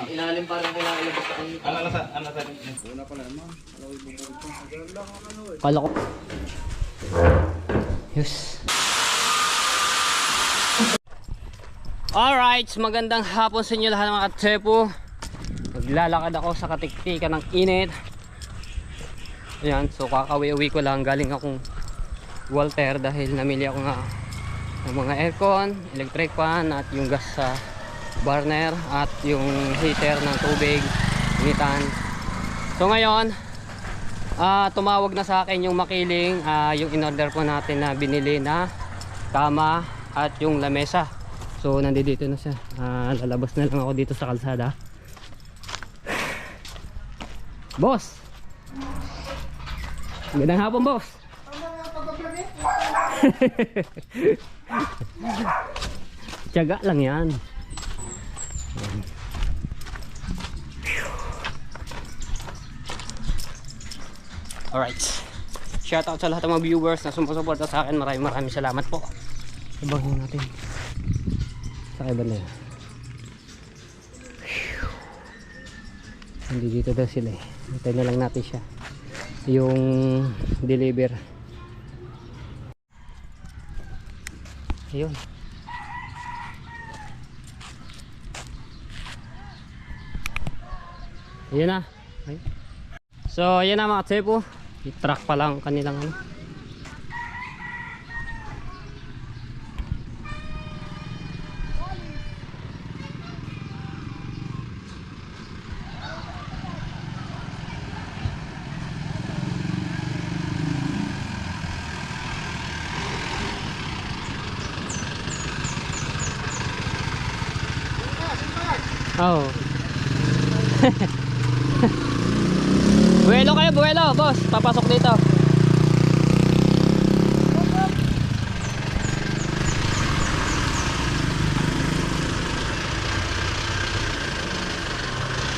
ilalim pa rin kailangan ilabas sa kanya. Ano sa Una pala naman. Kala ko. Yes. Alright, magandang hapon sa inyo lahat mga katsepo. Naglalakad ako sa katiktikan ng init. Ayan, so kakauwi ko lang. Galing akong Walter dahil namili ako nga ng mga aircon, electric fan at yung gas sa burner at yung heater ng tubig, initan. So ngayon, tumawag na sa akin yung makiling, yung in-order po natin na binili na kama at yung lamesa. So nandito na siya. Lalabas na lang ako dito sa kalsada. Boss! Magandang hapon, boss! Tiyaga lang yan. Alright, shout out sa lahat ng mga viewers na sumusuporta sa akin. Maraming salamat po. Ibangin natin sa kaiba na yan. Hindi dito daw sila eh. Hintay na lang natin siya yung deliver. Ayun. Ayan na. Ayun. So ayan na mga tsepo. I-track pa lang kanilang ano. Oh. Buwelo kayo, buwelo, boss. Papasok dito.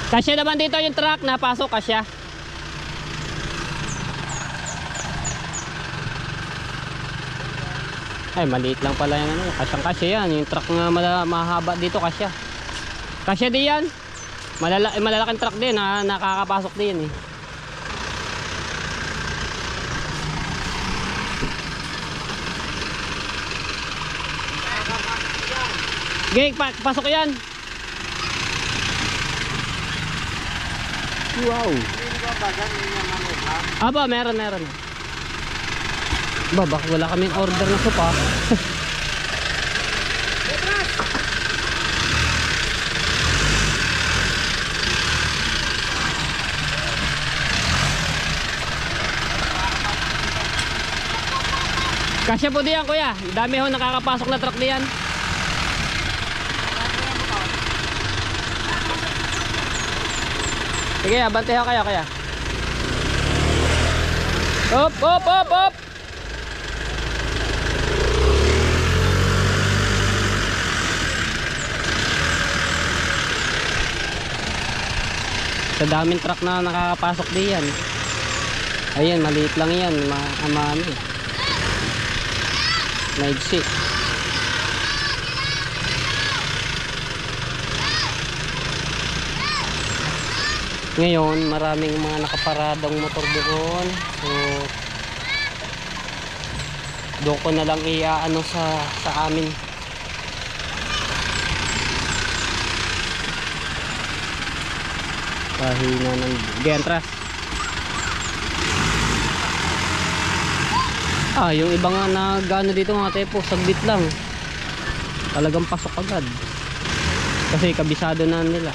Kasya naman dito yung truck, napasok kasya. Ay, maliit lang pala yung ano, kasyang kasya yan. Yung truck nga mahaba dito kasya. Kasya din yan. Malalaking truck din ha, nakakapasok din eh. Gig, pasok yan. Wow. Aba, meron. Baka wala kaming order na sopa. Kasya po diyan kuya, dami ho nakakapasok na truck diyan. Sige, abante ho kayo kaya. Op. Sa daming truck na nakakapasok diyan. Ayan, maliit lang yan, ano. Maigsi. Ngayon maraming mga nakaparadang motor doon, so doon ko na lang iaano sa amin. Pahina ng gentras. Yung iba nga na gano dito mga tepo, saglit lang. Talagang pasok agad. Kasi kabisado na nila.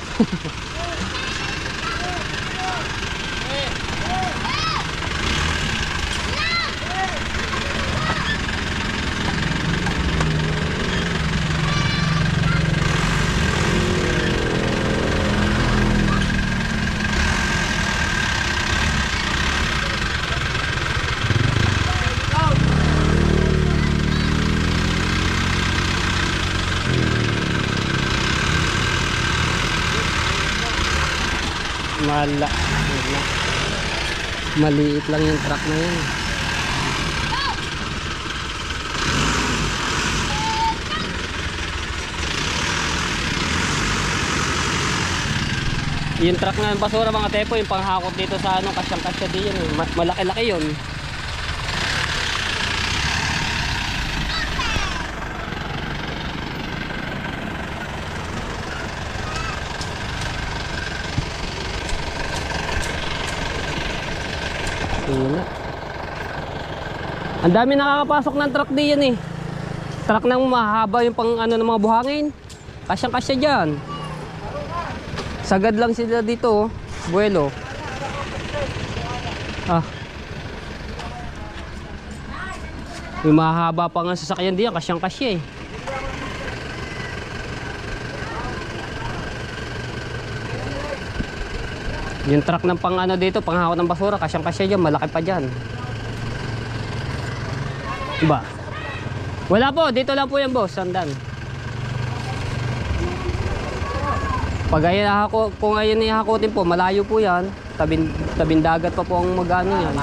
Maliit lang yung truck na yun. Yung truck ng basura mga tepo, yung panghakot dito sa ano, kasyang-kasya din yun. Malaki-laki yun. Yun na. Ang dami nakakapasok ng truck diyan eh. Truck nang mahaba yung pang ano ng mga buhangin. Kasyang-kasya dyan. Sagad lang sila dito, oh. Buwelo. Ah. Yung mahaba pa nga sasakyan diyan, kasyang-kasya eh. Yung truck ng pang ano dito, panghakot ng basura, kasyang-kasya dyan, malaki pa dyan. Diba? Wala po, dito lang po yan boss, sandan. Pag ayan ako, kung ayan ihakotin po, malayo po yan. Tabing dagat pa po ang mag-ano yan.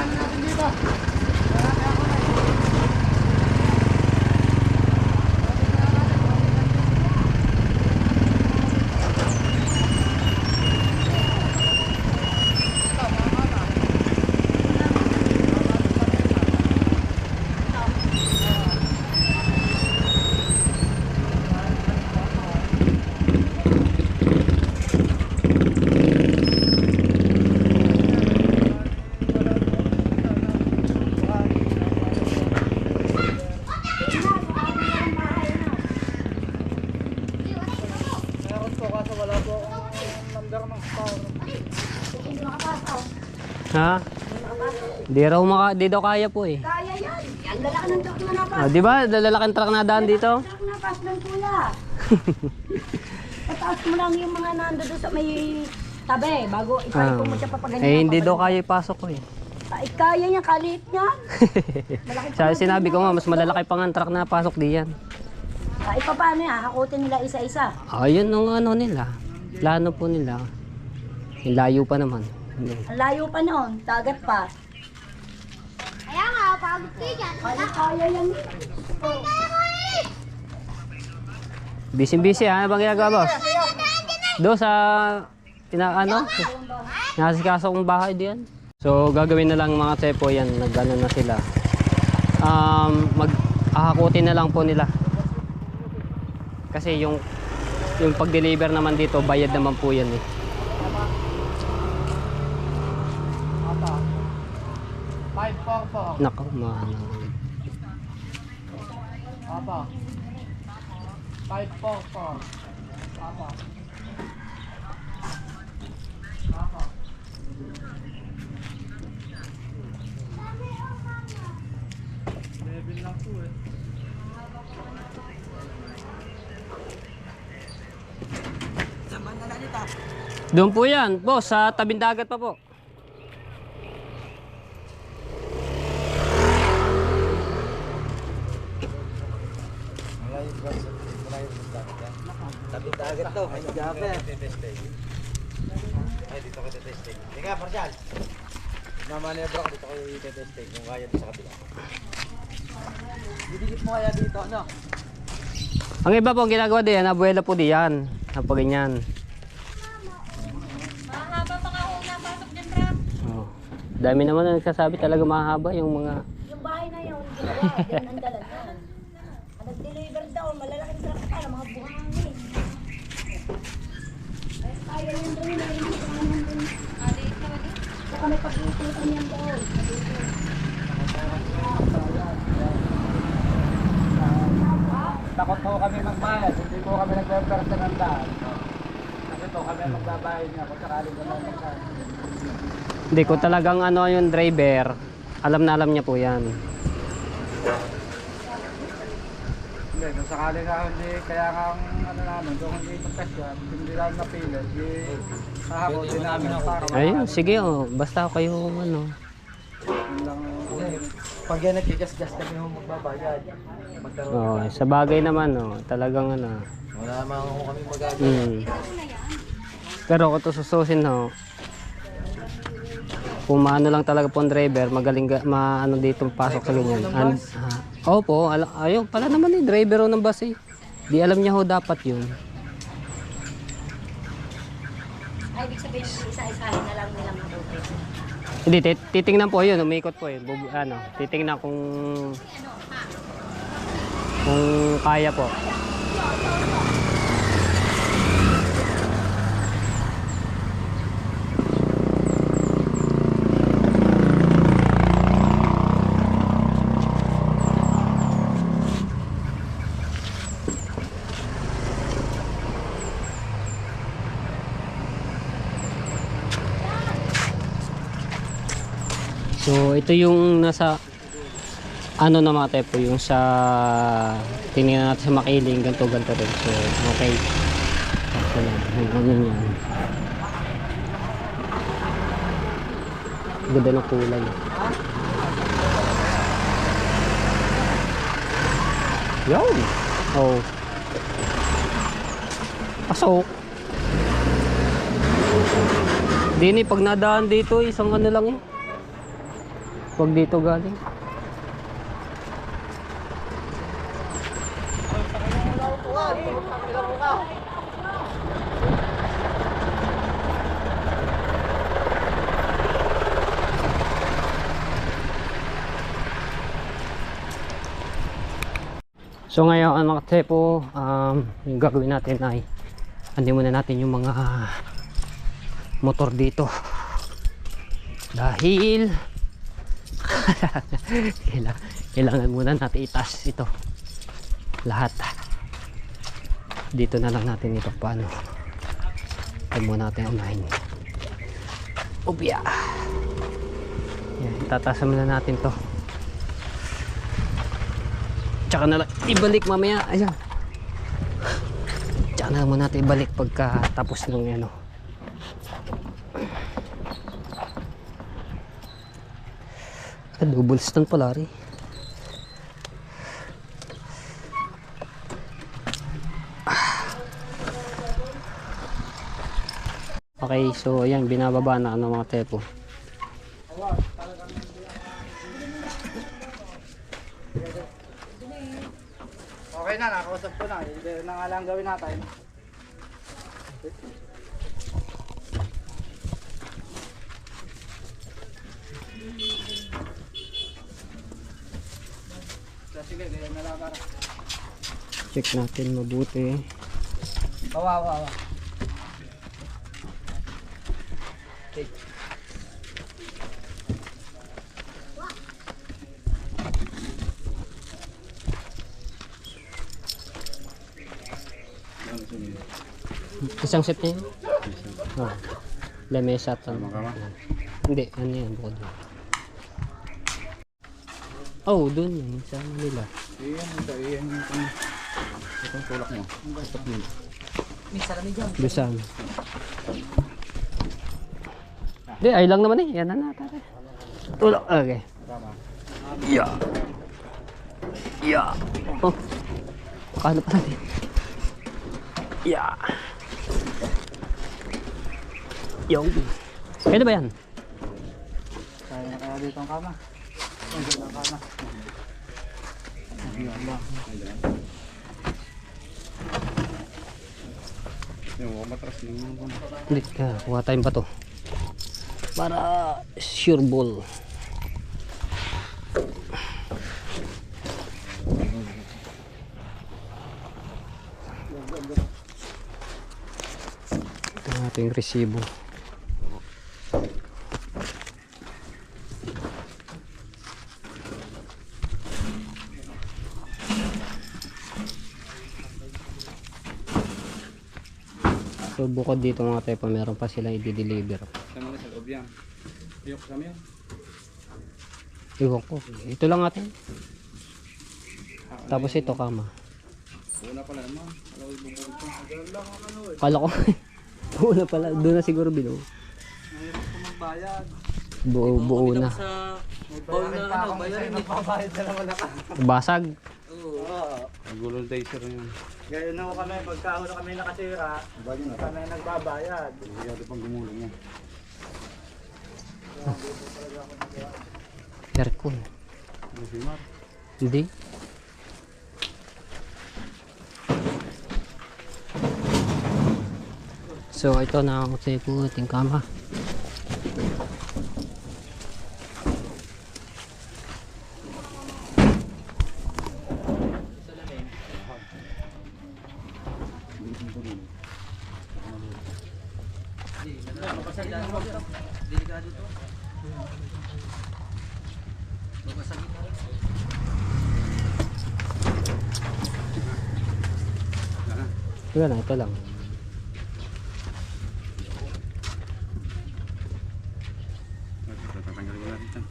Ha? Di daw kaya po eh. Kaya yan. Ang lalaki ng truck na napas. Di ba? Lalaking truck na daan dito? Truck na napas ng pula. Pataas mo lang yung mga nando doon sa may tabi bago ipaipon mo siya papaganyan. Eh hindi daw kaya ipasok ko eh. Ay, kaya niya, kalit niya. Sa sinabi ko nga, mas malalaki pa nga ang truck na pasok diyan. Ay, paano yan? Hakutin nila isa-isa. Ayun ang ano nila. Plano po nila. Yung layo pa naman. Ang layo pa noon, dagat pa. Kaya nga, pagod kayo dyan. Kaya yan. Busy-busy ha? Ano bang ginagawa boss? Doon sa nasikaso kong bahay diyan. So gagawin na lang mga tepo yan. Nag-ano na sila. Mag-ahakutin na lang po nila. Kasi yung pag-deliver naman dito, bayad naman po yan eh. Nako, mahal. Apa? 544. Apa? Apa? Level lang po eh. Doon po yan, boss, sa tabing dagat pa po. Tabing dagat daw, may nag-ape. Ay, dito ko testing. Teka, Marshal. Mamanebra ko dito ko i-testing kung kaya dito sa kabila. Didikit mo kaya dito, ano? Ang iba po ang ginagawa diyan, abuela po diyan. Napag ganyan. Mahaba pa nga kung napasok dyan, Ram. Oh. Dami naman na nagsasabi talaga mahaba yung mga... Yung bahay na yun, ginawa, yan ang dalagan. Nag-deliver daw, malalaking truck pa, mga buhangin. Kaya yan doon, narinig ko naman doon. Saka may pag-iikutan yan doon. Takot po kami magbayad, hindi po kami nagpe-persa ng daan. Kasi po kami magbabayad niya kung sakaling gano'n magbayad. Hindi ko talagang ano yung driver, alam na alam niya po yan. Hindi, kung sakaling hindi, kaya nga ang ano namin, kung hindi magkasya, hindi lang napilit, hahakotin namin para Ayun, sige oh, basta kayo ano. pag yan nagkigas-gas kami yung magbabayad. Oh, sa bagay naman oh, talagang ano. Wala naman kami magagawa. Pero kung tusususin ho, kung maano lang talaga po ang driver, magaling maano dito pasok sa ganyan. Opo, ayun pala naman eh, driver ho ng bus eh. Di alam niya ho dapat yun. Ay, ibig sabihin, isa-isahin na lang nilang mabuti. Hindi, titingnan po yun, umikot po yun. Ano, titingnan kung kaya po. So ito yung nasa ano na mga po yung sa tinignan natin sa makiling ganto rin. So okay. So ano yan. Ganda ng kulay. Yo. Oh. Pasok. Dini pag nadaan dito isang ano lang eh. Pag dito galing. So ngayon mga katsepo, yung gagawin natin ay andin muna natin yung mga motor dito. Dahil kailangan muna natin itaas ito lahat. Dito na lang natin ito paano. Ito muna natin unahin. Ubya. Yan, itataas muna natin to. Tsaka na lang ibalik mamaya. Ayan. Tsaka na lang muna natin ibalik pagka tapos ng ano. Double stand pala rin. Okay, so ayan, binababa na ano mga tepo. Okay na, nakausap ko na. Hindi na nga lang gawin natin. Sige, ganyan na lang para. Check natin mabuti. Wawa. Okay. Isang set niya yun? Oh. Lamesa at ano. Hindi, ano yan bukod yun. Oh, dun yun sa Manila. Iyan itong tulak mo. Busan. Hindi, ay lang naman eh. Yan na tara. Tulak. Okay. Yeah. Yeah. Oh. Paano pa natin? Yeah. Yung. Kaya ba yan? Kaya na kaya dito ang kama. Dito ang kama. Yung matras ng Hindi, kuha tayong bato. Para sure ball. Ito ang ating resibo. So bukod dito mga tepo, meron pa silang i-deliver. sa mga sa loob yan. Yung kasama yan. Iwan ko. Ito lang natin. Tapos ito kama. Una pala naman. Alam ko ibubulog ko. Lang ako ano eh. Kala ko. Una pala. Doon na siguro binuo. Mahirap ko magbayad. Buo na. May bayarin pa ako kasi magbabayad na naman ako. Basag. Oo. Nagulong dicer yun. Gaya na kami, pagkahon na kami nakasira, kami nagbabayad. Hindi pang gumulong yan. Aircon. Ano si Mar? Hindi. So ito na ako sa po ating kama. Wala na, ito lang. Tatanggalin ko natin ito.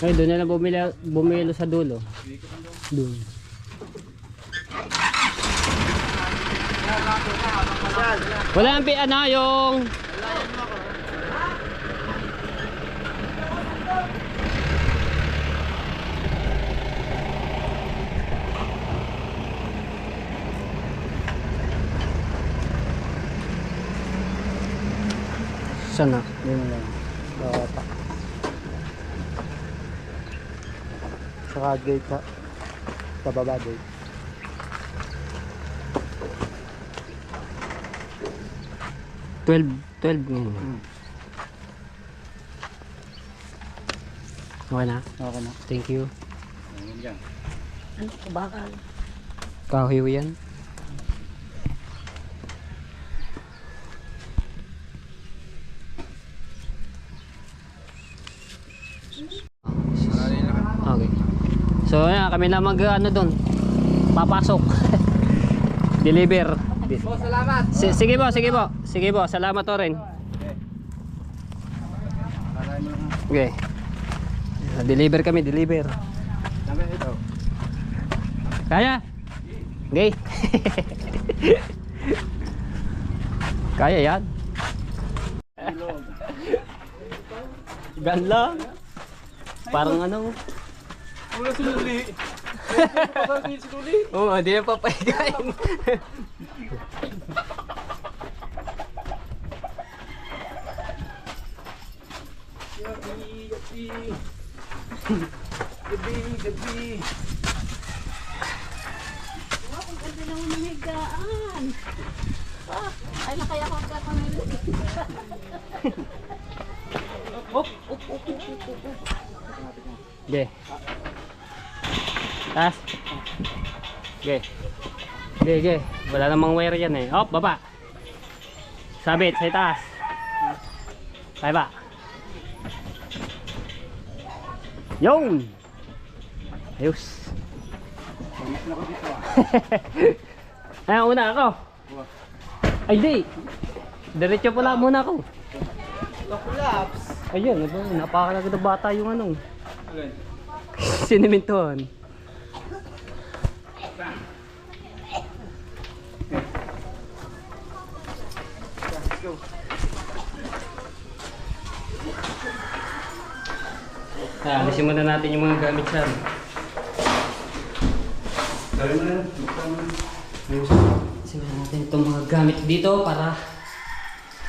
Ay, doon na lang bumilo sa dulo. Doon. Wala ang ano yung sana. Yun lang. Saka gate sa baba gate. Twelve ngayon. Okay na? Okay na. Thank you. Ayun yan. Ano ko bakal? Kahoy yan. Okay. So ayan, kami na mag ano doon. Papasok. Deliver. Oh, salamat. Sige po, sige po. Sige po, salamat to rin. Okay. Deliver kami, deliver. Dami ito. Kaya? Okay. Kaya yan. Gan lang. Parang ano. Wala sinuli. Wala sinuli. Oo, hindi na papahigayin. Gabi. Ang ganda naman ng higaan. Ay, nakaya ko ka pamili. Okay. Taas. Okay. Okay. Wala namang wire yan eh. Hop, baba. Sabit sa taas. Baba. Yun. Ayos. Ay, una ako. Ay, di. Diretso pala muna ako. Collapse. Ayun, napakalagod na bata yung ano. Sinimintuhan. Let's go. Alisin muna natin yung mga gamit sa Gawin mo na. alisin muna natin itong mga gamit dito para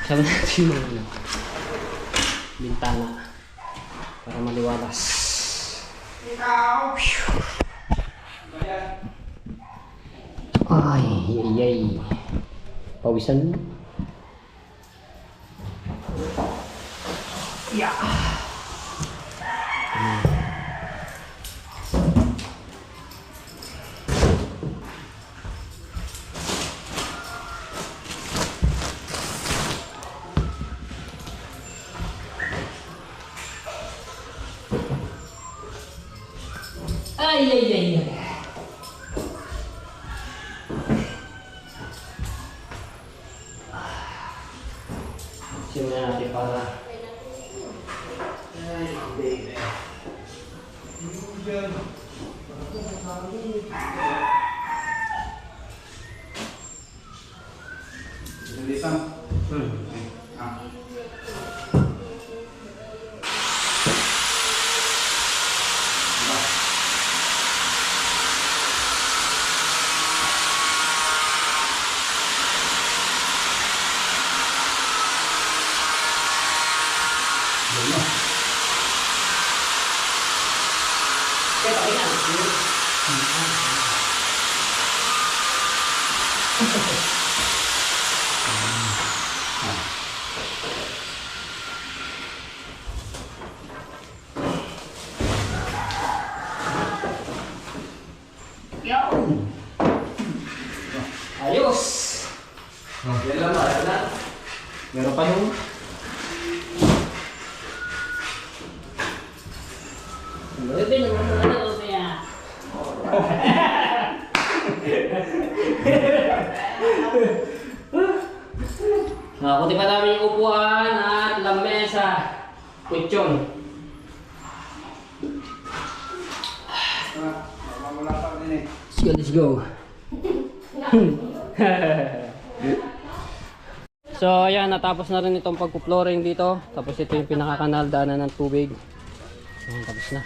kasama natin yung ano, bintana para maliwalas. Ay, ay. Pawisan. Ay, ay, ay, ay. Simulan natin para Isang. Ano? Ayos! Yan lang ba? Na? Meron pa nung? Pwede naman ano kaya? Nakuti pa namin yung upuan at lamesa. Kutsyon. Mamamula pa din eh. Let's go. So ayan, natapos na rin itong pagpo-flooring dito. Tapos ito yung pinakakanal, daanan ng tubig. Ayan, tapos na.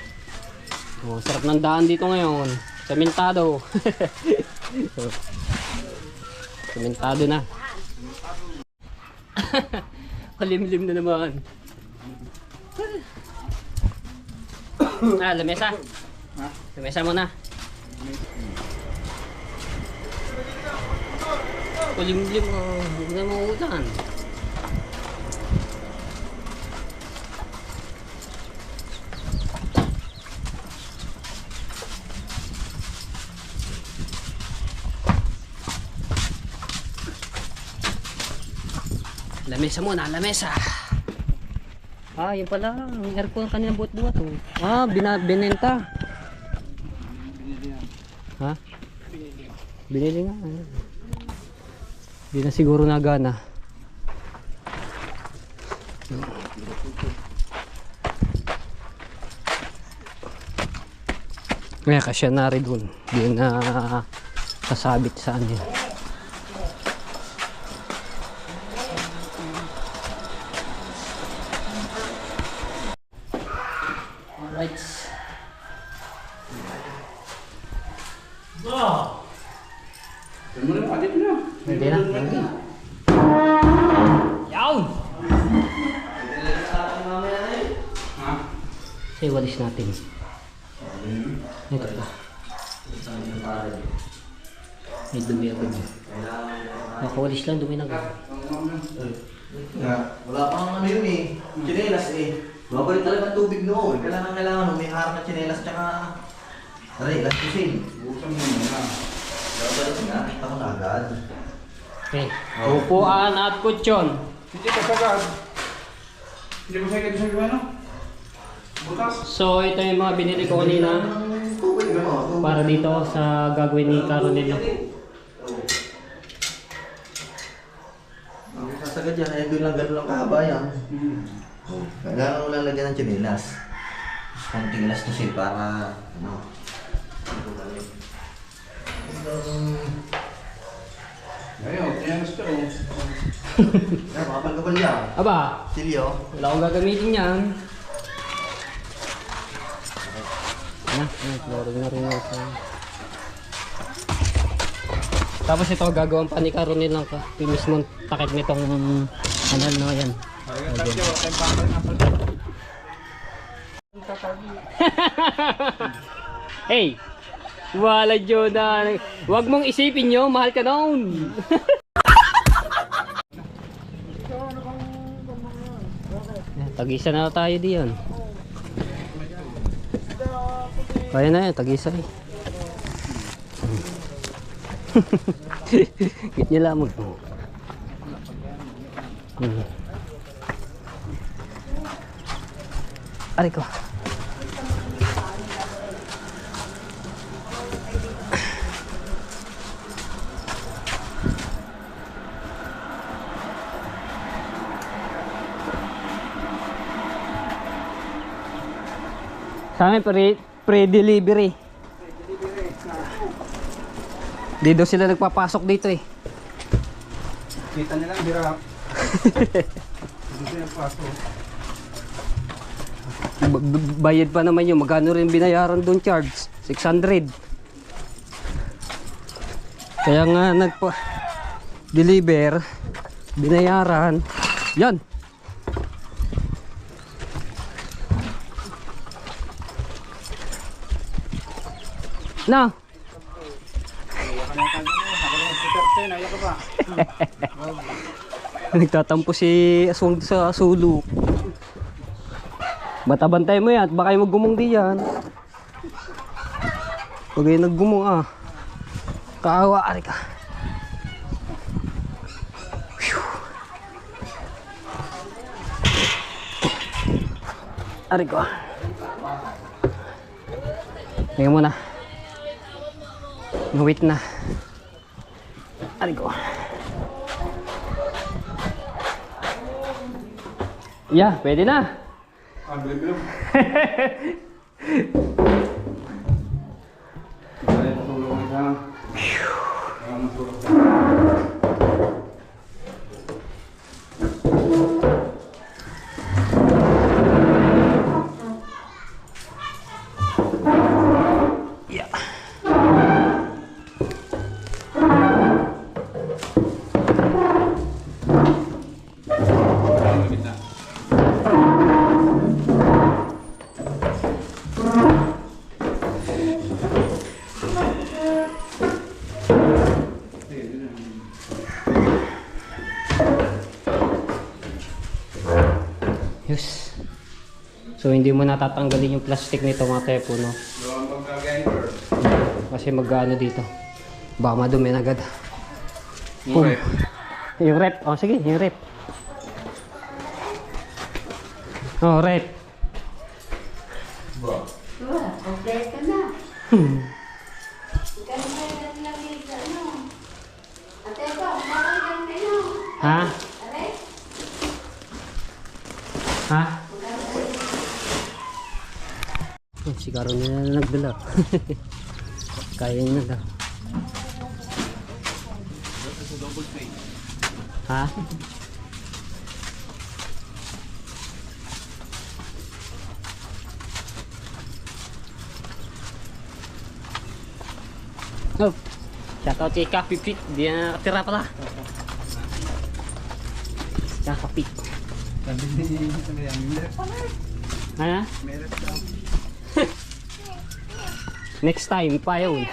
Oh, sarap ng daan dito ngayon. Sementado. So, sementado na. Kalimlim na naman. Lamesa. Lamesa muna. Kulimlim, huwag na mauulan. Lamesa muna, lamesa. Ah, yun pala, ang aircon kanilang buhat-buhat. Oh. Ah, binenta. Ha? Binili nga. Hindi na siguro nagana. Kaya kasya na rin dun. Hindi na kasabit sa ano yun. Alright. Yan mo na, adit na. Hindi na. Yawn! Ha? Say, walis natin. Ito pa. May dumi ako. Nakawalis lang, dumi na gano'n. Wala pang ano yun eh. Chinelas eh. Babalik talaga ang tubig noon. Kailangan may harap na chinelas tsaka elas kusin. Buksan mo na. Babalik na, nakita ko na agad. Okay. Upuan at kutsyon. Hindi ka sagad. Hindi mo sagad sa ano? Butas. So, ito yung mga binili ko kanina Tubig no? para dito sa gagawin ni Caroline. Ang sasagad yan, ay doon lang gano'n lang kahaba yan. Kailangan mo lang lagyan ng chinelas. Konting elas kusin para ano. Ngayon, yan gusto ko. Yan, makapal-kapal yan. Aba, Silyo. wala akong gagamitin yan. Flooring na rin ako. Tapos ito gagawin pa ni Caroline lang ka. Yung mismong takip nitong kanal na yan. Hey! Wala Jonah! Huwag mong isipin nyo, mahal ka noon! Tagisa na tayo diyan. Kaya na yan, tagisa eh. Git niya lamang. Aray ko. Sa amin pre-delivery. Dito sila nagpapasok dito eh. Kita nilang hirap. Hindi siya pasok. Bayad pa naman yun. Magkano rin binayaran doon charge? 600. Kaya nga nagpa-deliver, binayaran. Yan. Na. Nagtatampo si Aswang sa sulok. Batabantay mo yan at baka yung maggumong di yan. Huwag kayo naggumong ah. Kaawa, ari ka. Ari ko. Tingnan mo na. Wait na. Ari ko. Yeah, pwede na. Ang bilim-bilim. Ay, tulong isa. Ang tulong. Yes. So hindi mo natatanggalin yung plastic nito mga tepo, no? Doon magka-ganker. Kasi mag-ano dito. Baka madumi na agad. Okay. Yung rep. Oh, sige, yung rep. Oh, rep. Bro. Kompleto na. Ganda lang dito, ano? Ate ko, bakit kayo? Ha? Are? Ha? Oh, si Karo na nagdala. Kaya niya daw. Ha? Oh, shoutout si Kapipit. Di na nakatira pala. Kapipit. Sabi ni sa may meron pa na. Ha? Meron daw. Next time pa yun.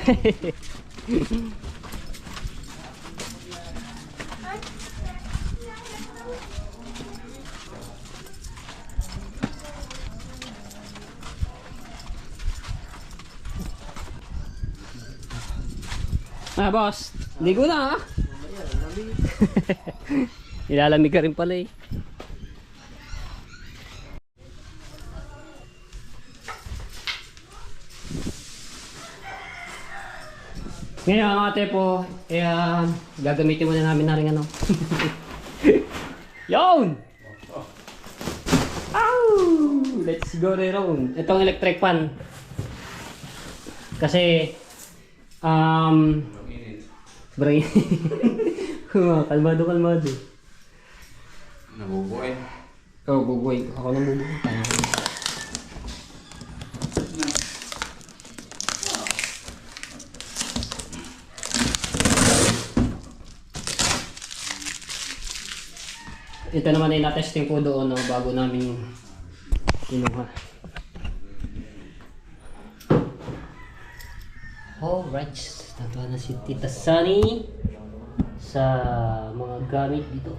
Ah, boss. Ligo na, ha? Ilalamig ka rin pala, eh. Ngayon, mga tepo, gagamitin muna namin na rin ano. Yun! Ow! Let's go around. Itong electric fan. Kasi, brain. Kalmado. Nabubuhay. Oh, bubuhay. Ako nang bubuhay. Kaya ko. Ito naman ay na-testing ko doon, no, bago namin kinuha. Alright, tatawa na si Tita Sunny sa mga gamit dito.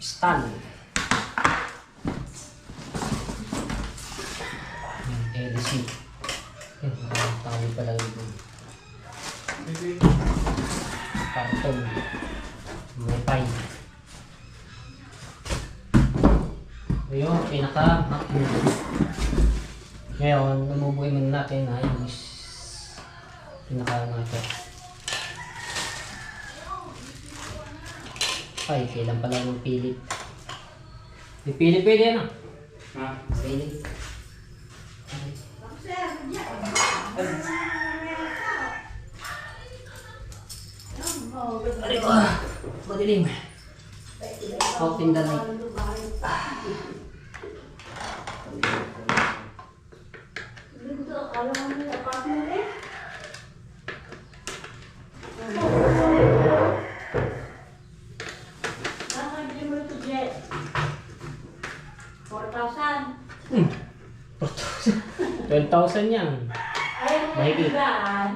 Stand. LC. Tawag pala ito. Karton. Wi-Fi. Ayun, ngayon, namubuhay muna natin na yung pinaka-natin. Ay, kailan pala yung pilit. May pilit pwede yan, ah. Ha? Pilit. Madilim. Out in the night. 5,000 yan. Ayun mo Mahigit. yung higaan.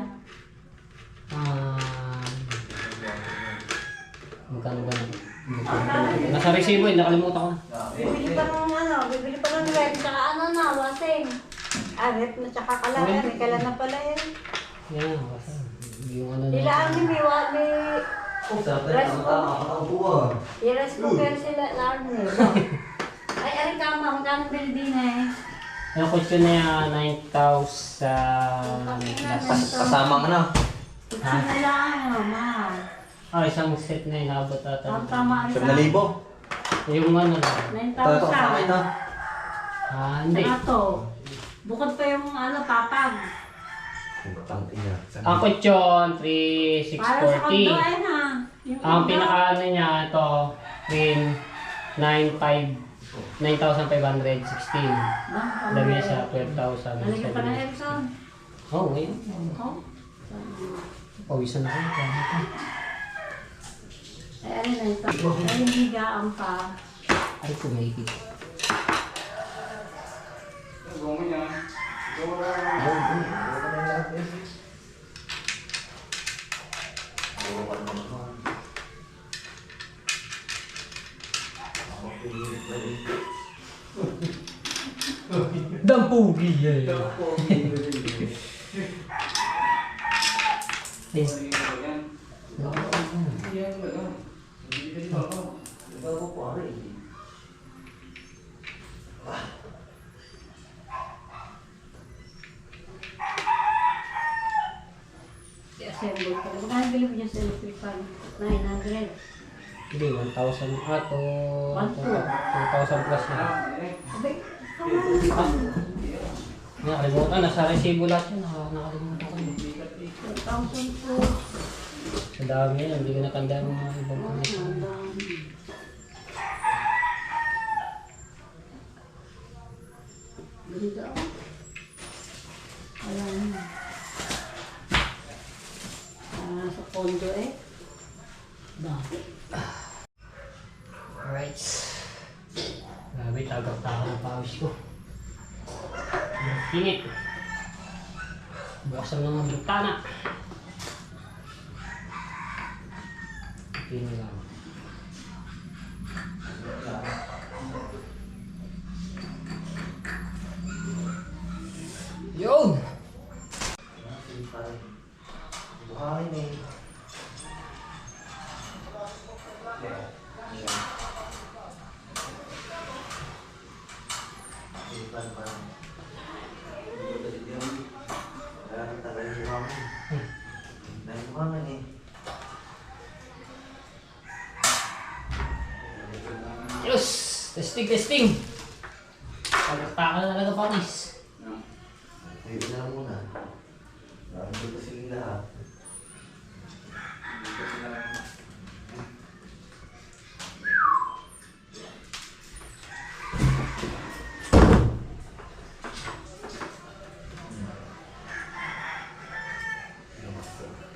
Magkano ba na? Nasa resibo yun, nakalimutan ko na. Bibili pa ng bibili pa ng red, tsaka wasing. Red na tsaka kala, kala na pala yun. Yan, basta. Yung ano na. Sila ang may Oh, sarap tayo. Tama, nakaupo ah. i-rice cooker sila, larne. Ay, aring kama, magkano bili din eh. Yung question na yan, 9,000 plus. Kasama mo na. Ha? Sila lang, ma. Isang set na inabot ata. Ang tama rin 7,000. Yung ano lang. 9,000. Kasama ito. Hindi. Saka to. Bukod pa yung papag. Utang ina. Ang kutsyon, Para sa 3,640. kondo ay na. Yung Ang kondo. pinaka-ano niya, ito, rin 9,516. Dami niya sa 12,000. Nalagyan pa ng Epson. Oh, ngayon. Oh. Pawisan ako. Ay, ano na ito? Ay, hindi gaan pa. Ay, kumahigit. Gawin niya. Dampugi yan. I-assemble ko. Magkano bili mo dyan sa electric fan? 900. Hindi, 1,000 ato. 2,000 plus na. Abay, Nakalimutan, nasa resibo lahat yun. Nakalimutan ko yun. 1,000 po. Sa dami yun, hindi ko natandaan mga ibang connection. Ganda ako. Alam mo. Sa kondo eh. Bakit? Alright. Grabe, tagak-taka ng pawis ko. Init. Bukas ang mga bintana. Pino lang. Yun! Buhayin eh. Yes! Testing, testing! Tagak-taka na talaga pawis. Dito na lang muna. Dito ko silang lahat.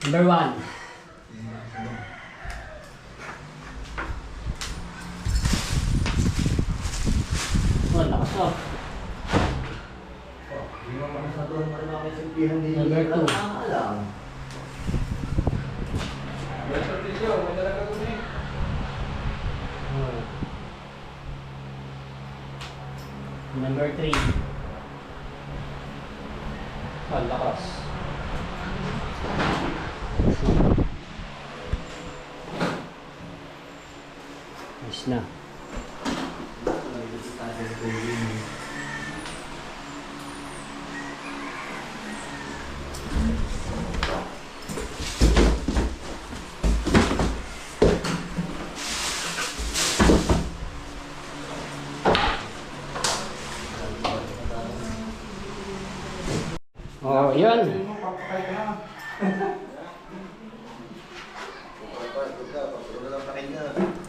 Number 1. Oh, lakas to. Hindi mo makasado ang mga kasimpihan din. Number 2. Alam. Oh. Number 3. Oh, lakas. Nice na. Oh, yun.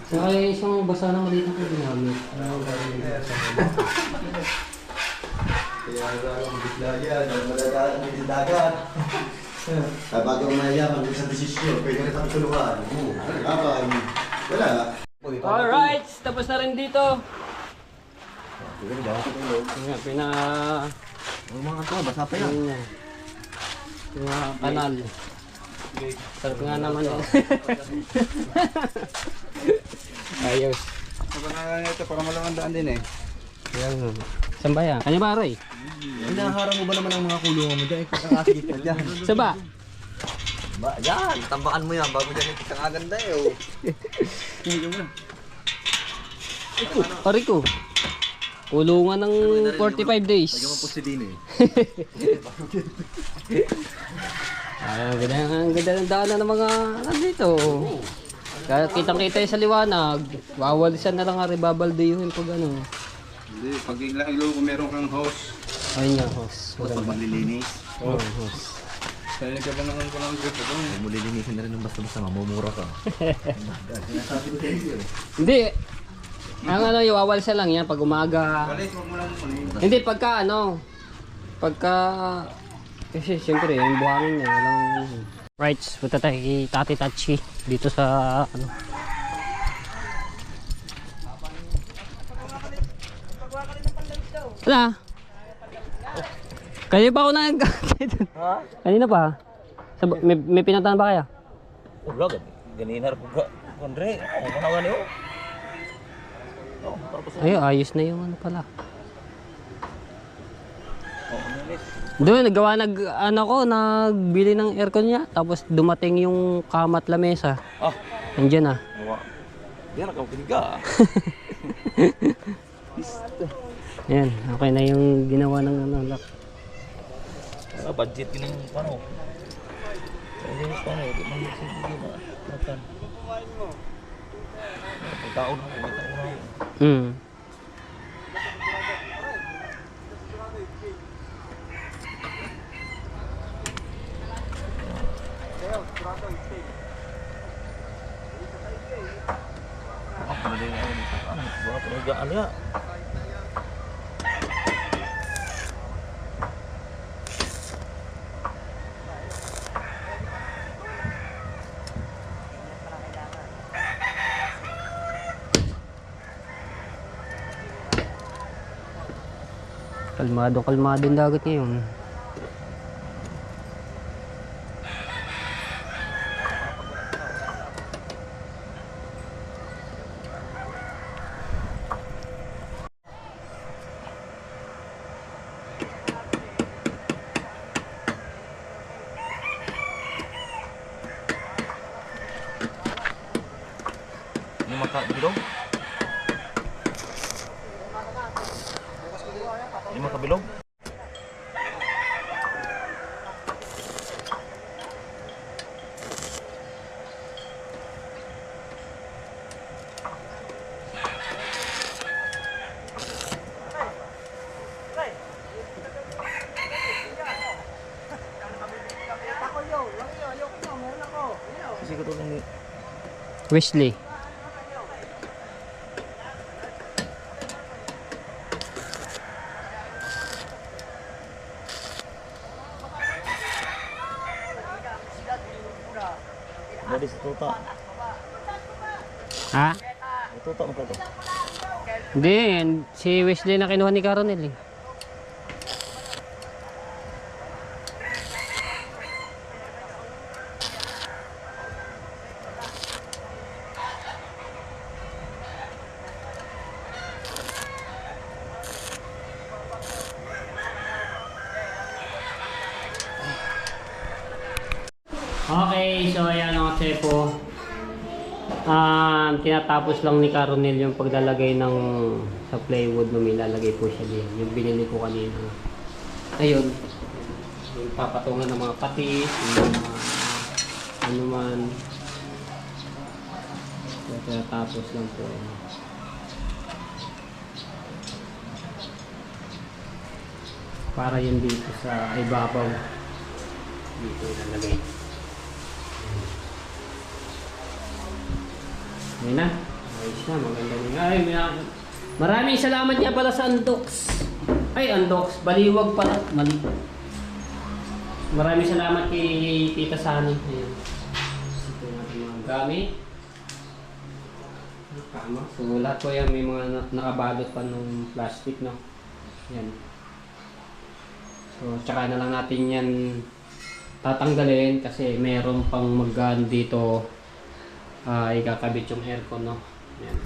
Saka isang basa na maliit ako ginamit. Ano ba yung basa? Kaya ang bigla yan, malalagaan ng dagat. Bago mayayaman din sa desisyon, pwede na tulungan. Kapag wala. Alright, tapos na rin dito. Ang mga to, basa pa yan. Ayun yan. Yung mga kanal. Sarap nga naman yan. Ayos. Sabi na ito, para malamang daan din eh. Ayan. Saan ba yan? Kanya ba, Roy? Hinaharang mo ba naman ang mga kulungan mo dyan? Kakasagit ka dyan. Saan ba? Ba, yan, tambakan mo yan bago dyan ito ang aganda eh. Oh. Rico. Kulungan ng 45 days. Lagyan mo po si Dine. Ang ganda ng daanan ng mga dito. Kaya kitang-kita yung sa liwanag. Wawalisan na lang ang rebabaldeyuhin pag ano. Hindi, pag iglang kung meron kang host. Ayun nga, host. Pag maglilinis, Oo, host. Kaya nagkabanangan ko lang grip ito. huwag mo lilinisin na rin ng basta-basta, mamumura ka. Sinasabi ko sa iyo. Hindi. Ang ano, iwawalisan lang yan pag umaga. Balik, huwag mo lang kunin. Hindi, pagka ano. Pagka... Kasi siyempre, yung buhangin niya. Walang... Right, punta tayo kay Tati Tachi. Dito sa... ano. Wala. Kanina pa ako nag... Ha? Kanina pa. May pinuntahan ba kaya? Wala, ganinar ko ka. Andre, ang kanawa niyo. Ay, ayos na yung ano pala. Doon, ano ko, nagbili ng aircon niya. Tapos dumating yung kama at lamesa. Ah, Nandiyan na. yan ako piniga. Yan, okay na yung ginawa ng ano, lock. Budget yun yung paano. Ayun, paano, di man yung sige na. Matan. May taon ako, may taon ako. Hmm. Buat pekerjaan ya. Kalmado yung dagat ngayon. Ini mata bilog. Ini mata bilog. Kasi ko tulong ni Wesley. dari si Tuta. Ha? Si Tuta mo to. Hindi, si Wesley na kinuha ni Caronel eh. Okay, so ayan mga Chepo. Tinatapos lang ni Caronel yung paglalagay ng sa plywood na may lalagay po siya din. Yung binili ko kanina. Ayun. Yung papatungan ng mga patis, yung mga ano man. So, tinatapos lang po. Para yun dito sa ibabaw. Dito ilalagay. Ayun na. Ayos na. Maganda na. Ay, maraming salamat niya pala sa Andox. Ay, Andox. Baliwag pala. Mali. Maraming salamat kay Tita Sani. Ayun. Ito natin mga gamit. Tama. So, lahat po yan may mga nakabalot pa ng plastic, no? Yan. So, tsaka na lang natin yan tatanggalin kasi meron pang mag-ano dito ikakabit yung aircon, no? Yan.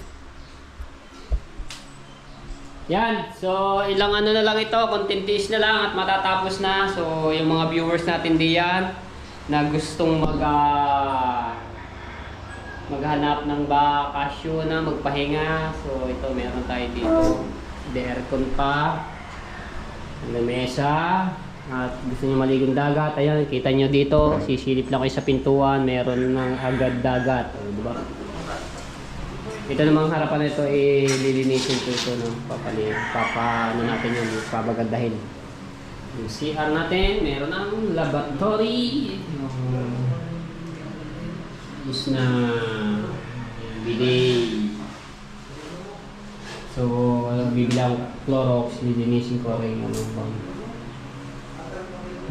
Yan. So, ilang ano na lang ito, content days na lang at matatapos na. So, yung mga viewers natin diyan na gustong maghanap ng bakasyon na magpahinga. So, ito meron tayo dito. The aircon pa. Lamesa. At gusto nyo maligong dagat, ayan, kita nyo dito, sisilip lang kayo sa pintuan, meron ng agad dagat, diba? Ito namang harapan nito, ililinisin ko ito, no? Ano natin yun, papagandahin. Yung CR natin, meron ng laboratory, is na bidet. So, bibilang Clorox, lilinisin ko rin yung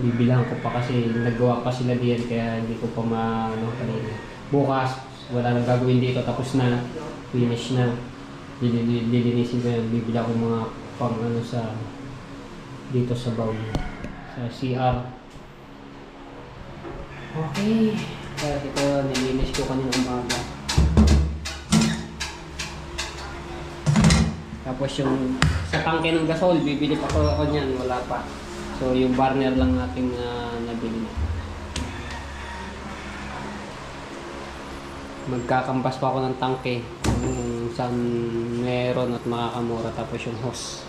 bibilang ko pa kasi nagawa pa sila diyan kaya hindi ko pa kanina. Bukas wala nang gagawin dito, tapos na, finish na, lilinisin ko yan, bibilang ko mga pang sa dito sa bowl sa CR. Okay, kaya ito nilinis ko kanina umaga. Tapos yung sa tangke ng gasol, bibili pa ako niyan, wala pa. So yung burner lang nating nabili. Magkakampas pa ako ng tangke kung saan meron at makakamura, tapos yung hose.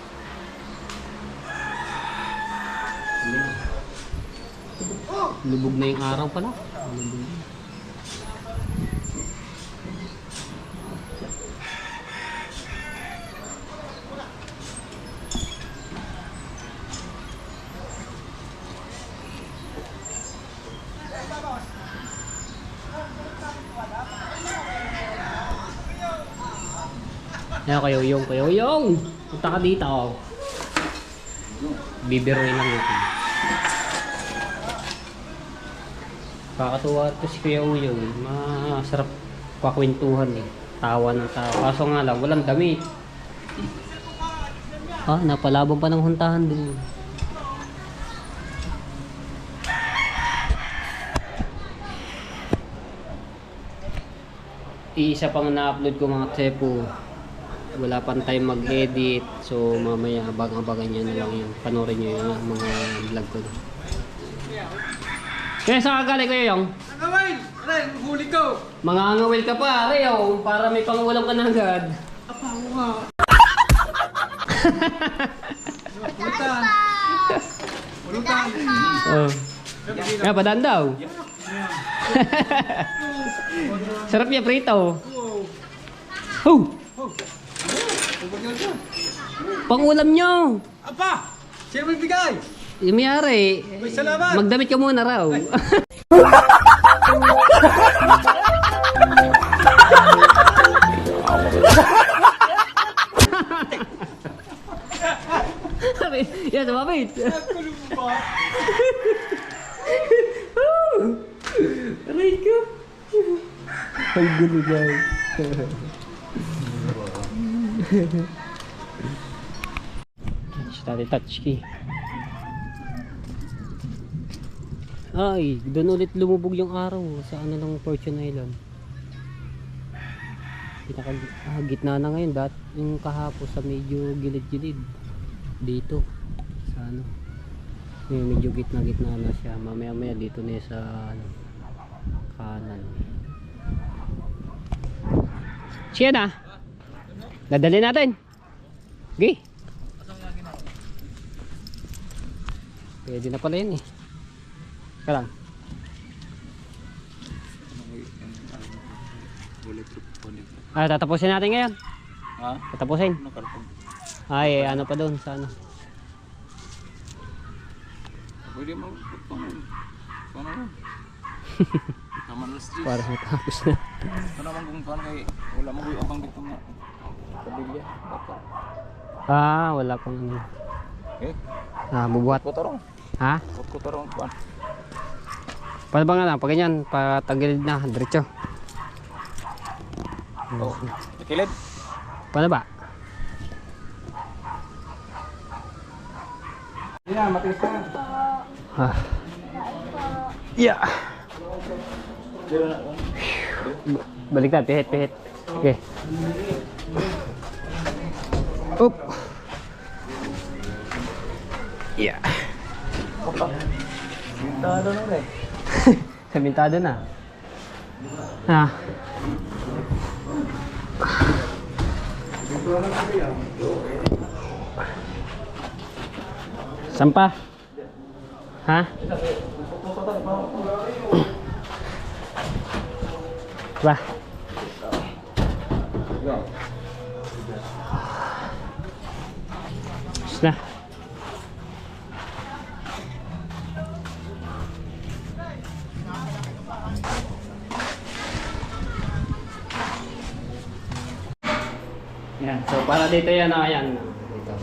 Lubog na yung araw pala. Lubog na. Ayan, Kayuyong. Punta ka dito. Oh. Bibiruin lang natin. Kakatuwa ito si Kayuyong. Masarap pakwentuhan eh. Tawa ng tawa. Kaso nga lang, walang damit. Napalaban pa ng huntahan din. Isa pang na-upload ko mga tsepo. Wala pang time mag-edit, so mamaya abang-abangan nyo na lang yun. Panoorin nyo yung mga vlog ko. Kaya saan ka galing ko yung? Angawin! Aray, huli ko! Mga angawil ka pa, Reo, para may pangulam ka na agad. Apa, ako nga. Pulutan! Pulutan! Oh. Kaya padaan daw. Sarap niya prito. Oh! Pangulam nyo! Apa! Sino may bigay? Yung mayari. May salamat! Magdamit ka muna raw. Yan, tumapit. Aray ko. Ang gulo daw. Tati touchkey. Ay, doon ulit lumubog yung araw sa lang Fortune Island. Gitna na ngayon, yung kahapon sa medyo gilid-gilid dito sa medyo gitna na siya. Mamaya dito na sa kanan. Siya na. Dadali natin. Okay. Pwede na pala yun eh. Karang. Tatapusin natin ngayon. Ha? Tatapusin. Ay, ano pa doon sa ano. Pwede mo. Paano mo? Naman alas 10. Para matapos na. Ano naman kung paano kay wala mo yung abang dito nga. Kabilya. Wala pang ano. Eh? Bubuhat. Kutarong. Ha? Kutarong pa. Paano ba nga lang? Pag ganyan, patagilid na, diretso. Oh, kilid. Paano ba? Yan, matigas na. Ah. Yeah. Baliktad, pihit, pihit. Okay. Oop. Yeah. Tado na rin. Sabintado na. Ah. Sampa? Ha? Ba? Na. Yan. So para dito yan, ayan. Dito.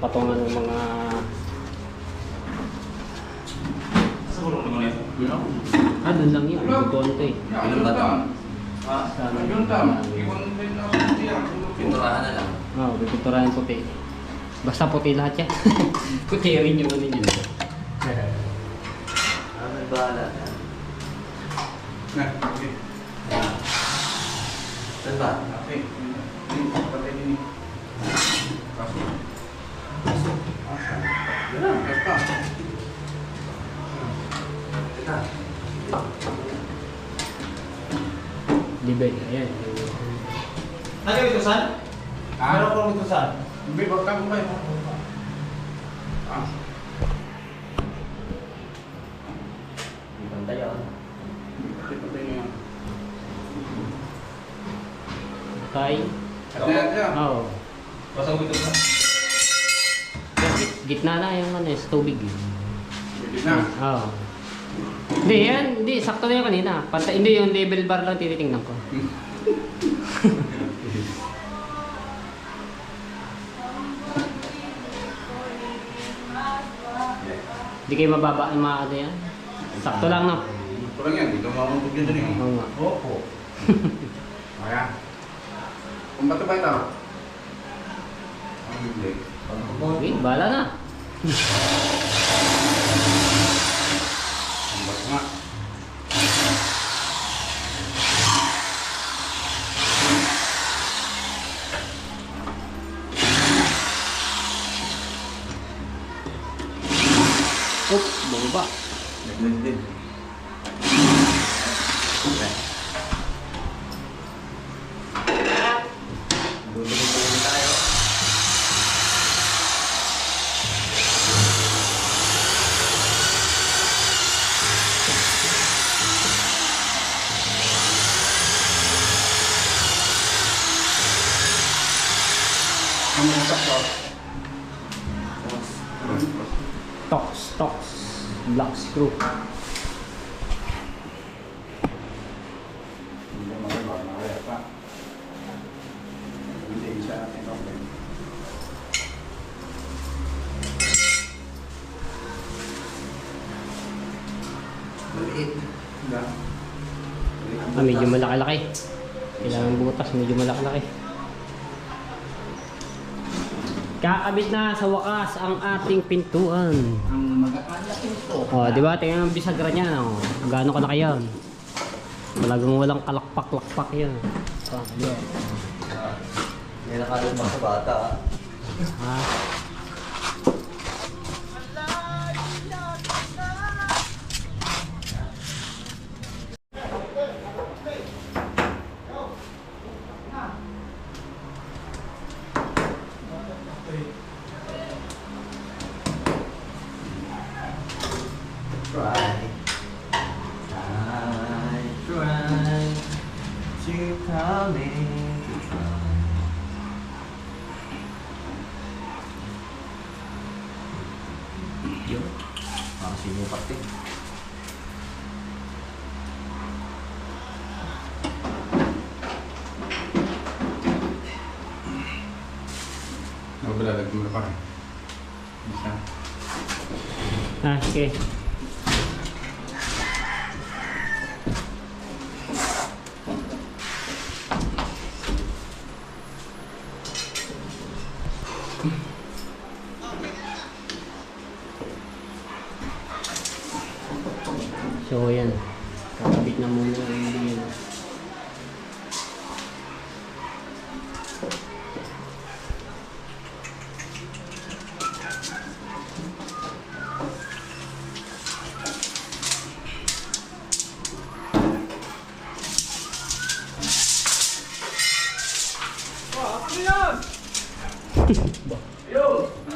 Patungan ng mga doon lang yun. Konti. Yung tam. Yung tam. Pinturahan na lang. Oo, pipinturahan puti. Basta puti lahat yan. Puti rin yung ano yun. Amin bahala. Na, okay. Saan ba? Okay. Patay din. Kaso. Yan, basta. Libay, ayan. Nagawitusan? Meron ko nagawitusan. Hindi, wag ka mo kayo. Ibang tayo. Patay niyo yan. Kay? Ayan, ayan. Oo. Basang nagawitusan? Gitna na yung ano, sa tubig. Pwede na. Oo. Hindi, yan. Hindi, sakto na yung kanina. Hindi, yung label bar lang tinitingnan ko. Hindi kayo mababa, ano yan? Sakto lang, no? Ito lang yan, hindi ka mamuntog yun dyan eh. Oo nga. Opo. Ayan. Kung bato ba ito? Ang hindi. Okay, bahala na. Ang bato nga. Oop, bumaba. Nagmindin. Dudugin tayo. Ang mga sakto. Tox. Black screw. Hindi mo makaya pa. Hindi siya natin okay. Maliit. Medyo malaki-laki. Kailangan butas, medyo malaki-laki. Kakabit na sa wakas ang ating pintuan. Ang mag-aanak ito. Oh, di ba? Tingnan ang bisagra niya, no? Gaano kalaki yan? Talagang walang kalakpak-lakpak yan. Oh, yeah. May nakalabang sa bata. Ha? Try to come in. Yun. Parang sinukat eh. Nabalag mo na pa rin. Isa. Ah, okay. So yan, kakabit na muna yung yun.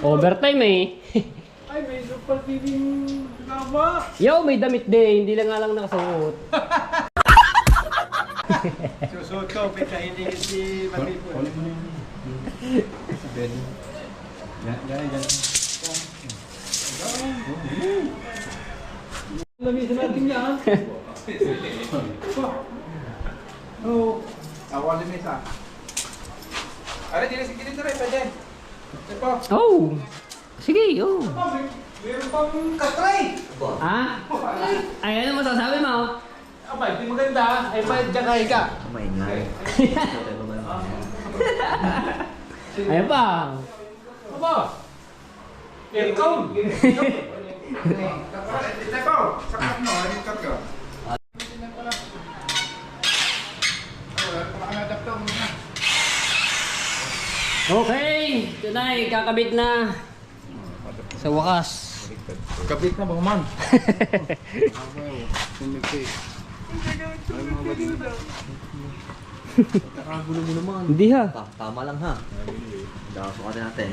Overtime eh. Ay, may super feeling gaba. Yo, may damit din, hindi lang nga lang nakasuot. Susuot ko, pagkahiligin si Matipon. Yan. Lamisan natin yan. Oo. Ako ang limisa. Ara, dinisigilin na rin, pwede. Ito. Oh! Sige, oh. Meron pang katray. Ah? Ay, ano masasabi mo? Abay, di maganda. Ay, pa dyan kayo ka. Ayun pa. Aba. Ikaw. Ito. Sakit mo. Ano cut ka? Okay! Tunay, kakabit na. Sa wakas. Kabit na bang man? Nakagulo mo naman. Hindi ha. Tama lang ha. Sukatin natin.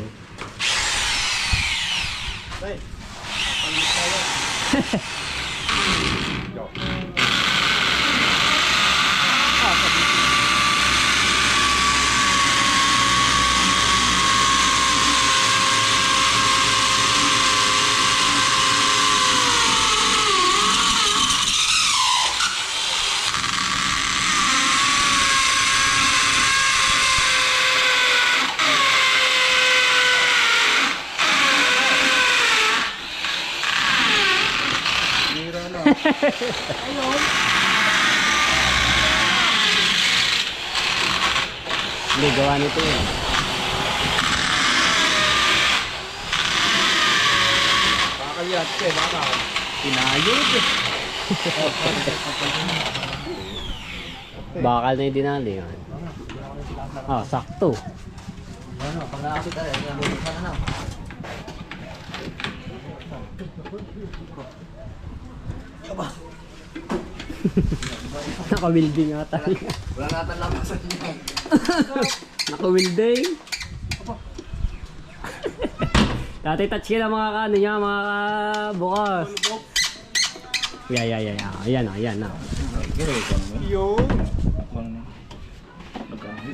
Hindi, gawa nito yun. Kakayat ka eh, baka. Pinayod. Bakal na yung dinali yun. Ah, sakto. Ano, pag nakakita rin, nabubusan na. Naka-wielding ata. Wala natin lang sa inyo. Naka-wielding. Dati touch ka na mga ano niya, mga bukas. Yeah. Ayan na. Yo.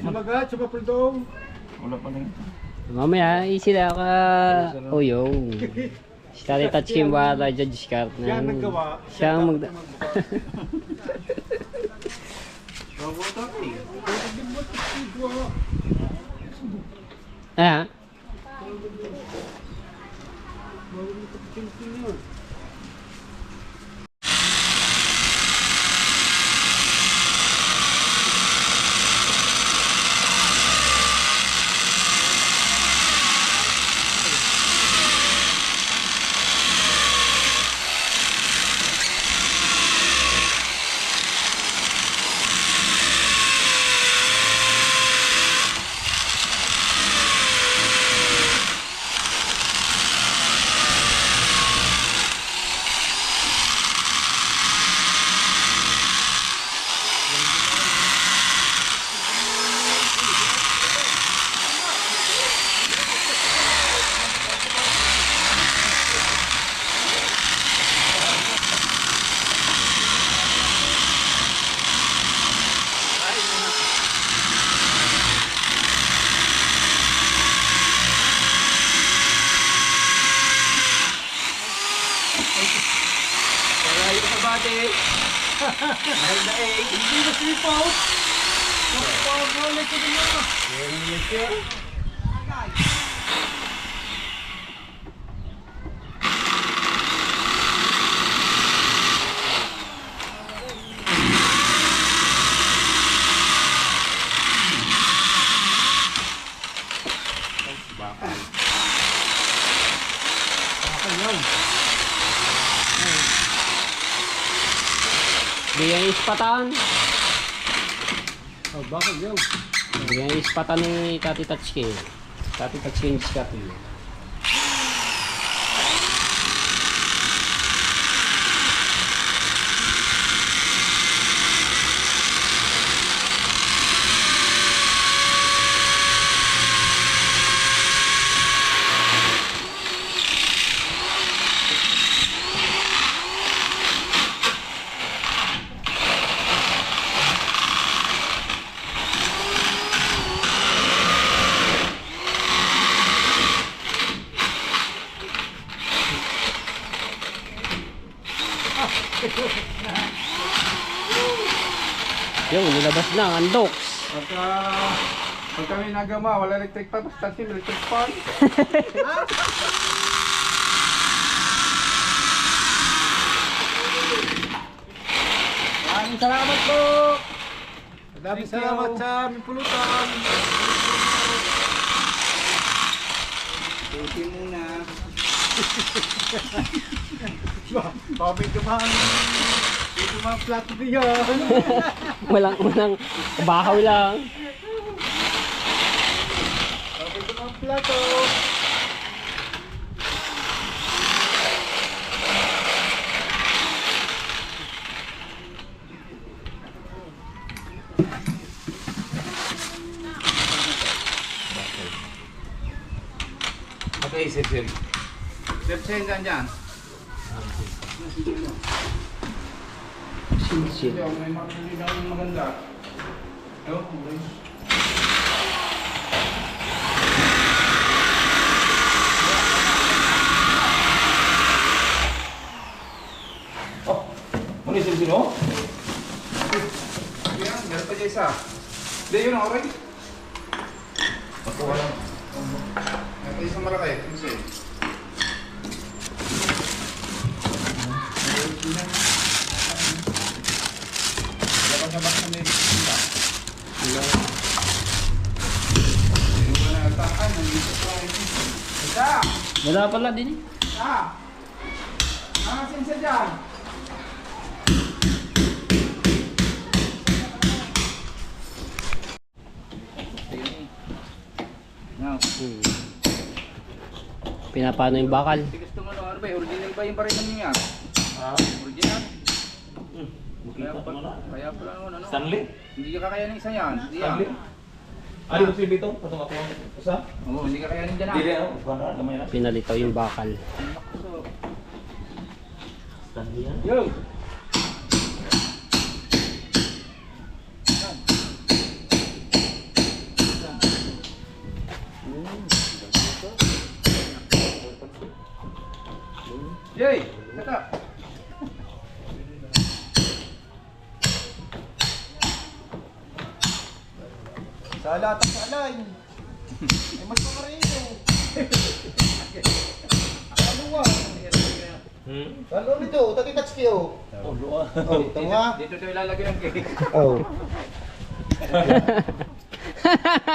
Malaga, tsaka perdong. Wala pa na Mamaya, sila ka... Oh, yo. Si Tati touch ka ba tayo dyan, discard na. Yan naggawa. Siya ang magda... Ah? Hindi na sipaw. Napapabalik ko din na. Di yung ispatan. Oh, bakit yun? Di yung ispatan ni Tati Tatsuki. Tati Tatsuki yung iskati. Yung nilabas na ang undox. Pag kami nagama, wala electric pan, basta sim electric pan. Maraming salamat po! Maraming salamat sa aming pulutan. Puti muna. Bakit dumang? Ito mga plato niya. Walang bahaw lang. Bakit dumang plato? Okay, sir. Sir, dyan. Sinsin. May makakili na yung maganda. Okay. Oh, ano yung sino? Yan, meron pa dyan isa. Hindi, yun ang oray. Patuwa lang. Meron pa isang malaki. Ano sa'yo? Dapat na may bisita. Hindi ko na natakan. Nandito pa rin. Isa! Wala pala din eh. Isa! Nakasin siya dyan. Pinapano yung bakal. Gusto mo ano ba? Original ba yung paritan niyo yan? Original? Kaya pala naman ano? Stanley? Hindi ka kakayanin isa yan. Hindi yan. Stanley? Ano yung silbi ito? Patong ako ang isa? Oo, hindi ka kakayanin dyan Hindi ah. rin ako. Paano? Gamay na. Pinalitaw yung bakal. Stanley yan? Yo! Yay! Kata! Sala at salay. Ay mas pakarino. Ano Ano nito? Tati Tatsuki oh. Oh, luwa. Oh, tama. Dito ito ilalagay ng cake. Oh.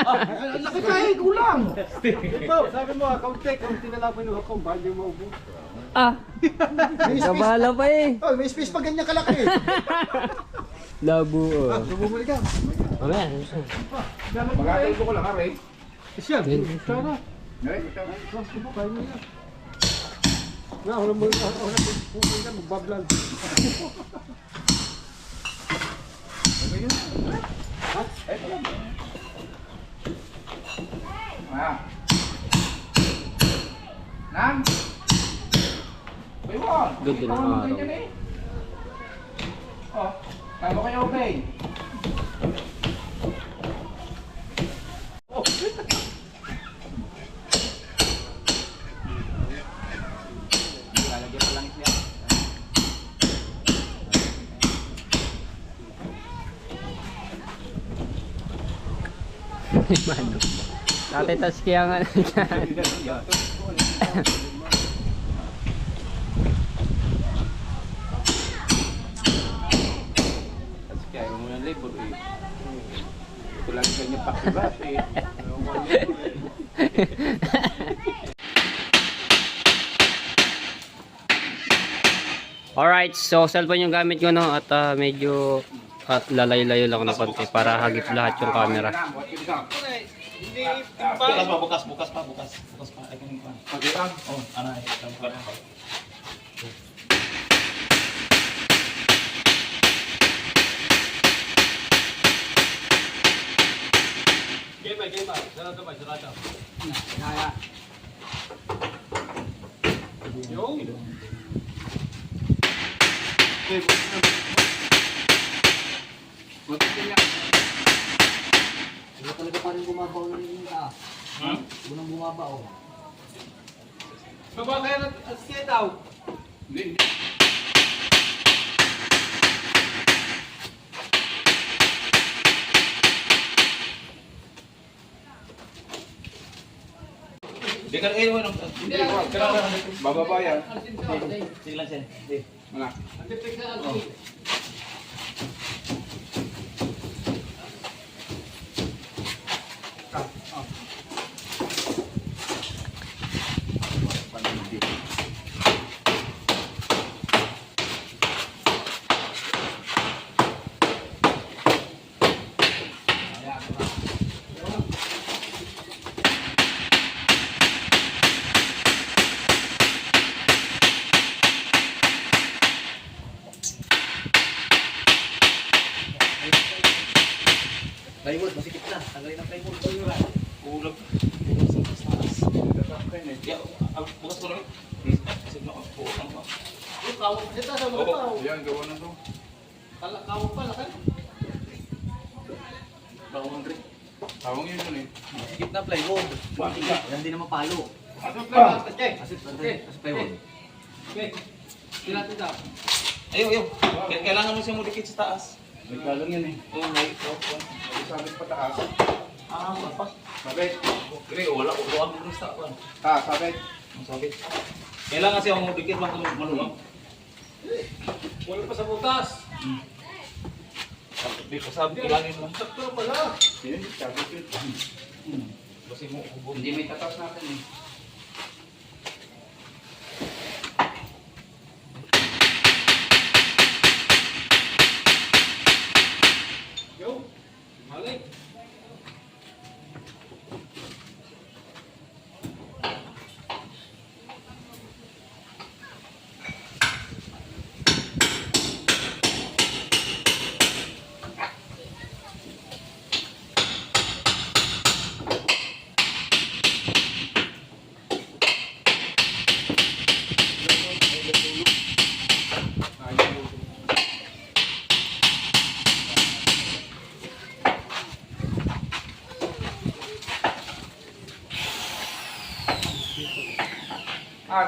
Ang laki tayo, kulang! Ito, sabi mo, kaunti na lang pinuha ko, bali mo ubo. Ah! May space, Kabala pa eh. oh, may space pa ganyan kalaki. Labo oh. Bumuli ka. Mamaya. Mag-atay ko lang, Aray. Siya, sana. Aray, Kaya mo yan. Nga, wala mo pupunta, magbablal. Nang! Baywon! Good din ang araw. Oh, kaya mo kayo okay? Lalagyan pa lang siya. Mano. Dati tas kaya nga Kasi kaya mo na labor eh. Ito lang yung kanya pakibas eh. Alright, so cellphone yung gamit ko no at medyo lalayo-layo lang ng konti para hagip lahat yung camera. Bukas pa. Ay, kung pa. Pag-iang. Oh, ano, ito pa rin. Hindi talaga pa rin bumabaw na rin yung taas. Unang bumabaw. Hindi. Di ka eh, ano? Hindi. Bababa yan. Sige lang, Sen. Wala. Plywood, masikip na. Tanggalin ang plywood. Ulag. Ya, bukas ko lang. Sige na ako. Ano ba? Yung kawag kasi taas ang Yan, gawa na to. Kawag pa, lakan. Bawang rin. Tawang yun yun eh. Masikip na plywood. Yan din naman palo. Asit plywood. Ayaw. Kailangan mo siya mudikit sa taas. May kalong yan eh. Oh, may. May sabit pa taas. Pas. Sabit. Kaya wala ko doon mo sa taas. Taas, sabit. Ang sabi. Kailangan siya mudikit lang kung maluwag. Wala pa sa butas. Di ko sabi ilangin mo. Sakto pala. Yun, sabit yun. Kasi mo ubod. Hindi may tatas natin eh. Yo. Malik.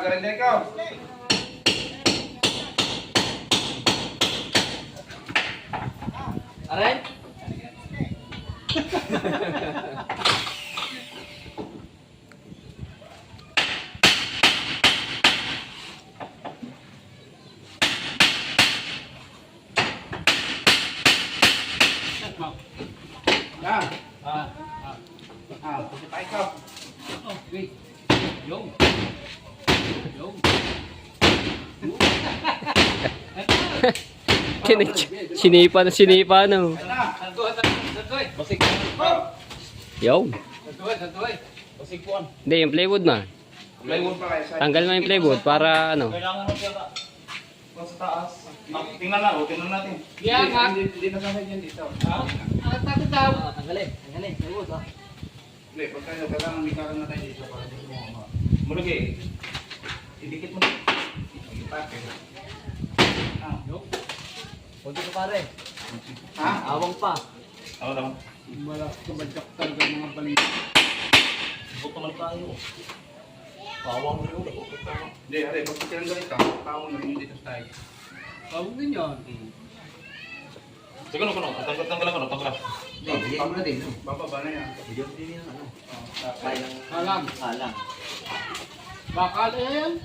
Ganda ikaw. Aray? Yan. Kasi pa ikaw. Sinipa no. Basig. Yo. Basig puan. Hindi, yung plywood na. Plywood pa kayo sa Tanggal mo yung plywood para ano. Kailangan mo siya sa taas. Tingnan na, tingnan natin. Hindi na sasay yan dito. Tanggalin. Plywood, ha? Hindi, pagka kailangan may karang na tayo dito para dito mo. Mulagi. Idikit mo. Kunti ko pare. Ha? Awang pa. Ako lang. Wala kabadyak talaga mga balik. Bukod naman tayo. Pawang mo yun. Hindi, hari, pag tinanggal ito, tao na rin dito sa tayo. Tawag din yan. Sige, tanggal ako. Hindi, bigyan mo na din. Bababa na yan. Bigyan mo din yung ano. Halang. Halang. Bakal yan.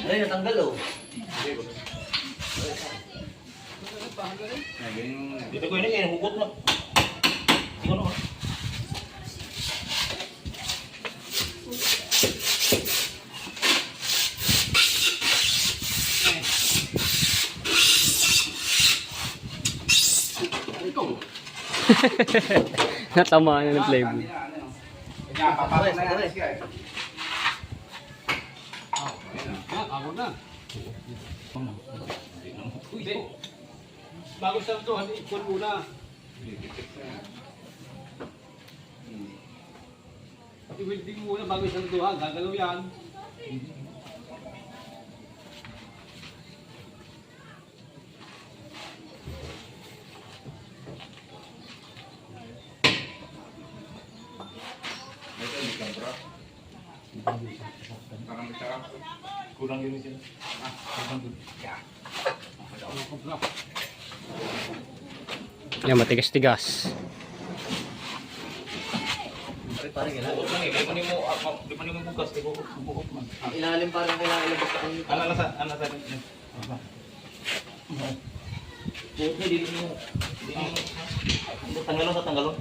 Aray, natanggal oh. Hindi, ba? Ay, ganyan mo muna. Dito ko ini, hugot mo. Tingnan mo. Natamaan na ng plywood. Kaya papasok na yan. Sige. Bago sa ito, ikon muna. I-welding muna bago isang duha, gagalaw yan. Parang may sarap. Kulang yun sila. Yan, matigas-tigas. Di pa mo bukas, di ko bukas man. Ang ilalim parang kailangan ilabas ka kung Ano sa Puti, di mo. Tanggalon sa tanggalon.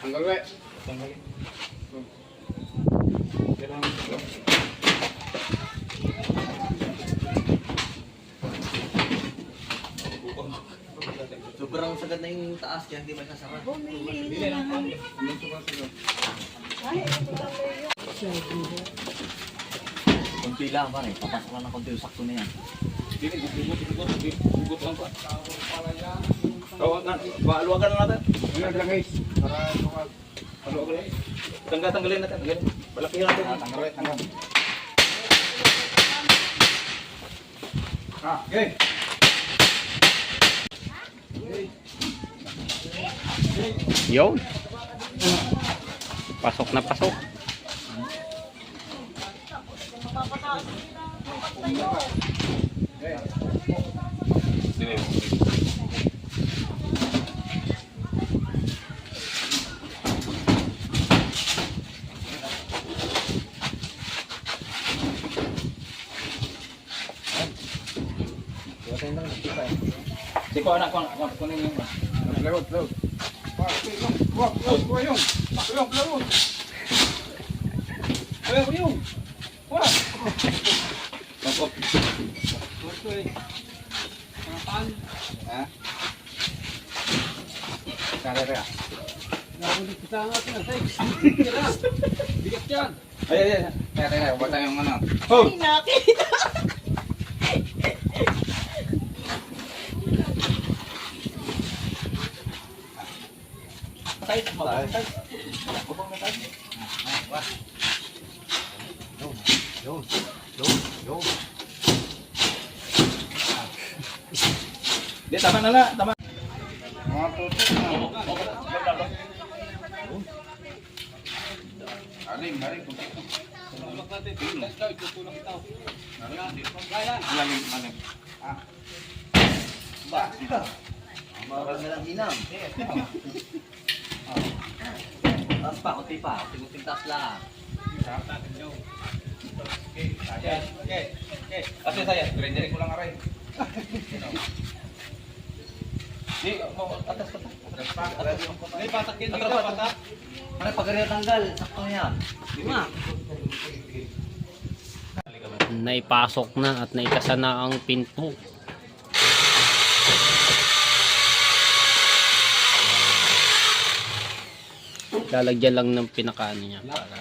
Hanggang we. Tanggalin. sobrang sagad na yung taas kaya hindi may sasara. Kunti lang pare, papasok lang ng konti yung sakto na yan. Bugot lang pa. Luwagan na natin. Ano lang guys? Para lumag. Tanggalin natin. Balakihan natin. Tanggal. Okay. Yun. Pasok na pasok. Siko anak ko kunin yung Load. Wag yung. Ha? Kaya. bigat yan. Ay. Kaya, huwag tayong ano. Tight mo. Di tama na. Mga tutok na. Aling. Tulak natin. Tutulak ito. Aling. Marami na lang hinam. Taas pa, kunti pa. Kunting taas lang. Okay. Kasi saya, Diretso ko lang aray. Di, atas ka. Di, patak yan. Dito, patak. Ano pag rin tanggal, sakto yan. Lima. Naipasok na at naikasa na ang pinto. Lalagyan lang ng pinakaano niya para